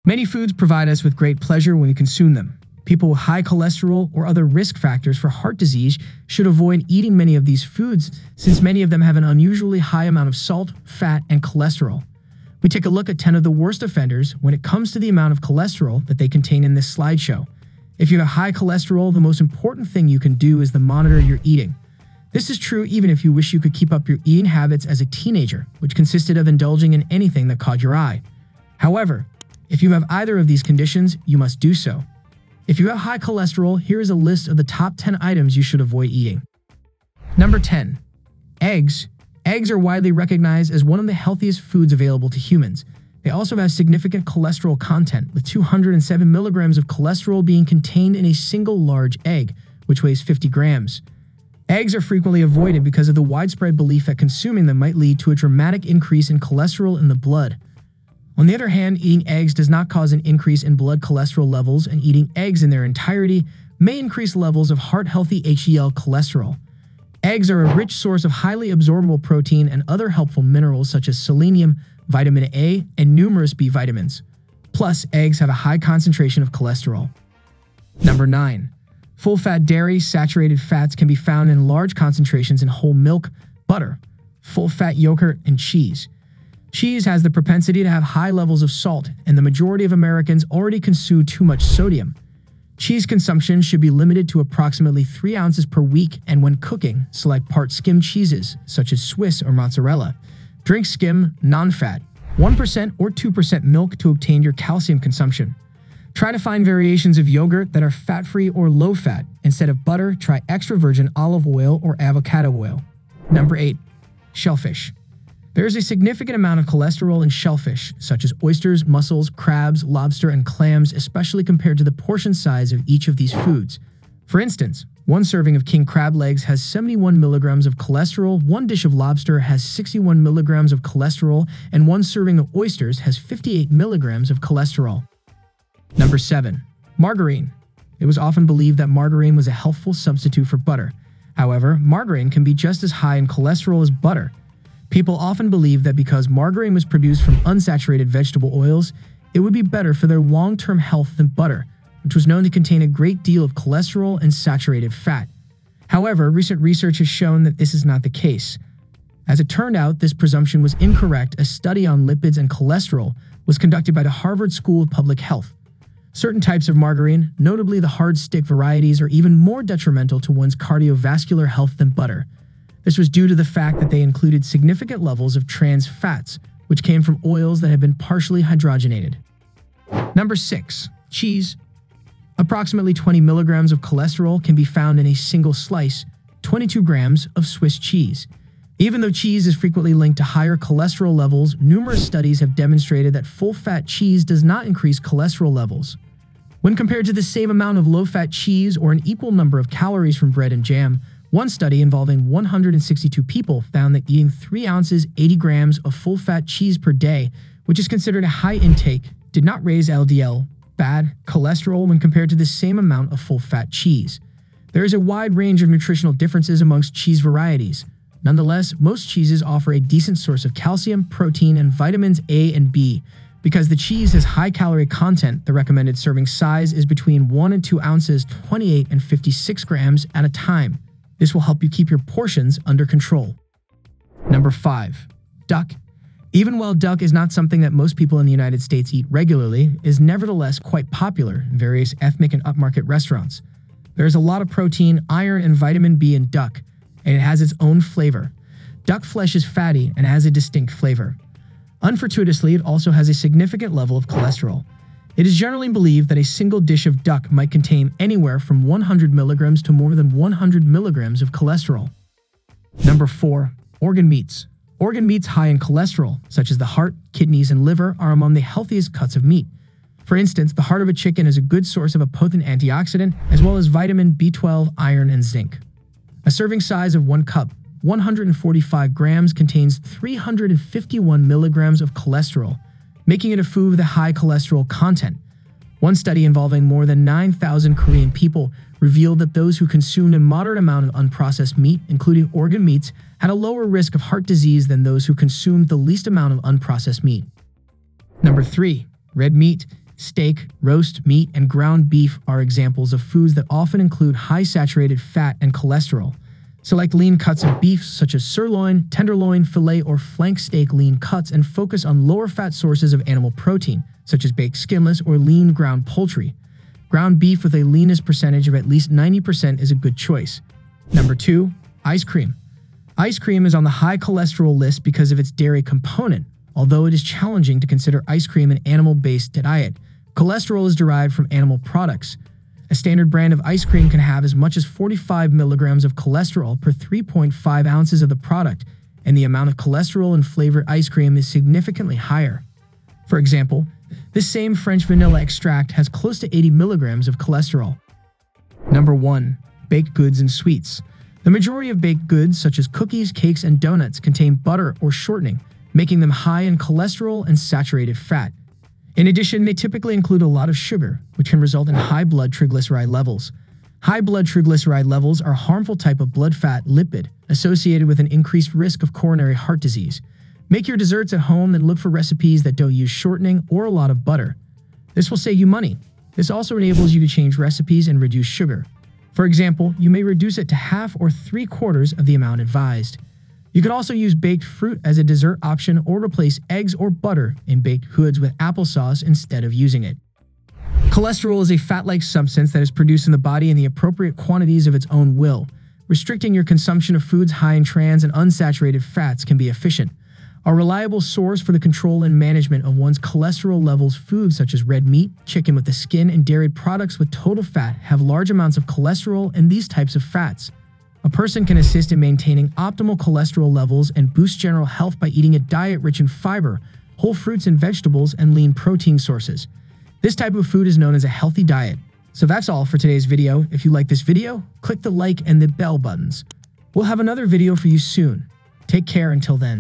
Many foods provide us with great pleasure when we consume them. People with high cholesterol or other risk factors for heart disease should avoid eating many of these foods since many of them have an unusually high amount of salt, fat, and cholesterol. We take a look at 10 of the worst offenders when it comes to the amount of cholesterol that they contain in this slideshow. If you have high cholesterol, the most important thing you can do is to monitor your eating. This is true even if you wish you could keep up your eating habits as a teenager, which consisted of indulging in anything that caught your eye. However, if you have either of these conditions, you must do so. If you have high cholesterol, here is a list of the top 10 items you should avoid eating. Number 10. Eggs. Eggs are widely recognized as one of the healthiest foods available to humans. They also have significant cholesterol content, with 207 milligrams of cholesterol being contained in a single large egg, which weighs 50 grams. Eggs are frequently avoided because of the widespread belief that consuming them might lead to a dramatic increase in cholesterol in the blood. On the other hand, eating eggs does not cause an increase in blood cholesterol levels, and eating eggs in their entirety may increase levels of heart-healthy HDL cholesterol. Eggs are a rich source of highly absorbable protein and other helpful minerals such as selenium, vitamin A, and numerous B vitamins. Plus, eggs have a high concentration of cholesterol. Number 9. Full-fat dairy. Saturated fats can be found in large concentrations in whole milk, butter, full-fat yogurt, and cheese. Cheese has the propensity to have high levels of salt, and the majority of Americans already consume too much sodium. Cheese consumption should be limited to approximately 3 ounces per week, and when cooking, select part skim cheeses, such as Swiss or mozzarella. Drink skim, non-fat, 1% or 2% milk to obtain your calcium consumption. Try to find variations of yogurt that are fat-free or low-fat. Instead of butter, try extra virgin olive oil or avocado oil. Number 8. Shellfish. There is a significant amount of cholesterol in shellfish, such as oysters, mussels, crabs, lobster, and clams, especially compared to the portion size of each of these foods. For instance, one serving of king crab legs has 71 milligrams of cholesterol, one dish of lobster has 61 milligrams of cholesterol, and one serving of oysters has 58 milligrams of cholesterol. Number 7. Margarine. It was often believed that margarine was a healthful substitute for butter. However, margarine can be just as high in cholesterol as butter. People often believe that because margarine was produced from unsaturated vegetable oils, it would be better for their long-term health than butter, which was known to contain a great deal of cholesterol and saturated fat. However, recent research has shown that this is not the case. As it turned out, this presumption was incorrect. A study on lipids and cholesterol was conducted by the Harvard School of Public Health. Certain types of margarine, notably the hard stick varieties, are even more detrimental to one's cardiovascular health than butter. This was due to the fact that they included significant levels of trans fats, which came from oils that had been partially hydrogenated. Number 6. Cheese. Approximately 20 milligrams of cholesterol can be found in a single slice, 22 grams of Swiss cheese. Even though cheese is frequently linked to higher cholesterol levels, numerous studies have demonstrated that full-fat cheese does not increase cholesterol levels. When compared to the same amount of low-fat cheese or an equal number of calories from bread and jam, one study involving 162 people found that eating 3 ounces, 80 grams of full-fat cheese per day, which is considered a high intake, did not raise LDL, bad cholesterol when compared to the same amount of full-fat cheese. There is a wide range of nutritional differences amongst cheese varieties. Nonetheless, most cheeses offer a decent source of calcium, protein, and vitamins A and B. Because the cheese has high calorie content, the recommended serving size is between 1 and 2 ounces, 28 and 56 grams at a time. This will help you keep your portions under control. Number 5. Duck. Even while duck is not something that most people in the United States eat regularly, it is nevertheless quite popular in various ethnic and upmarket restaurants. There is a lot of protein, iron, and vitamin B in duck, and it has its own flavor. Duck flesh is fatty and has a distinct flavor. Unfortuitously, it also has a significant level of cholesterol. It is generally believed that a single dish of duck might contain anywhere from 100 milligrams to more than 100 milligrams of cholesterol. Number 4. Organ meats. Organ meats high in cholesterol, such as the heart, kidneys, and liver, are among the healthiest cuts of meat. For instance, the heart of a chicken is a good source of a potent antioxidant, as well as vitamin B12, iron, and zinc. A serving size of 1 cup, 145 grams, contains 351 milligrams of cholesterol, making it a food with a high cholesterol content. One study involving more than 9,000 Korean people revealed that those who consumed a moderate amount of unprocessed meat, including organ meats, had a lower risk of heart disease than those who consumed the least amount of unprocessed meat. Number 3. Red meat. Steak, roast meat, and ground beef are examples of foods that often include high saturated fat and cholesterol. Select lean cuts of beef such as sirloin, tenderloin, filet, or flank steak lean cuts and focus on lower fat sources of animal protein, such as baked skinless or lean ground poultry. Ground beef with a leanest percentage of at least 90% is a good choice. Number 2. Ice cream. Ice cream is on the high cholesterol list because of its dairy component. Although it is challenging to consider ice cream an animal-based diet, cholesterol is derived from animal products. A standard brand of ice cream can have as much as 45 milligrams of cholesterol per 3.5 ounces of the product, and the amount of cholesterol in flavored ice cream is significantly higher. For example, this same French vanilla extract has close to 80 milligrams of cholesterol. Number 1. Baked goods and sweets. The majority of baked goods, such as cookies, cakes, and donuts, contain butter or shortening, making them high in cholesterol and saturated fat. In addition, they typically include a lot of sugar, which can result in high blood triglyceride levels. High blood triglyceride levels are a harmful type of blood fat lipid associated with an increased risk of coronary heart disease. Make your desserts at home and look for recipes that don't use shortening or a lot of butter. This will save you money. This also enables you to change recipes and reduce sugar. For example, you may reduce it to half or 3/4 of the amount advised. You can also use baked fruit as a dessert option or replace eggs or butter in baked goods with applesauce instead of using it. Cholesterol is a fat-like substance that is produced in the body in the appropriate quantities of its own will. Restricting your consumption of foods high in trans and unsaturated fats can be efficient. A reliable source for the control and management of one's cholesterol levels, foods such as red meat, chicken with the skin, and dairy products with total fat have large amounts of cholesterol and these types of fats. A person can assist in maintaining optimal cholesterol levels and boost general health by eating a diet rich in fiber, whole fruits and vegetables, and lean protein sources. This type of food is known as a healthy diet. So that's all for today's video. If you like this video, click the like and the bell buttons. We'll have another video for you soon. Take care until then.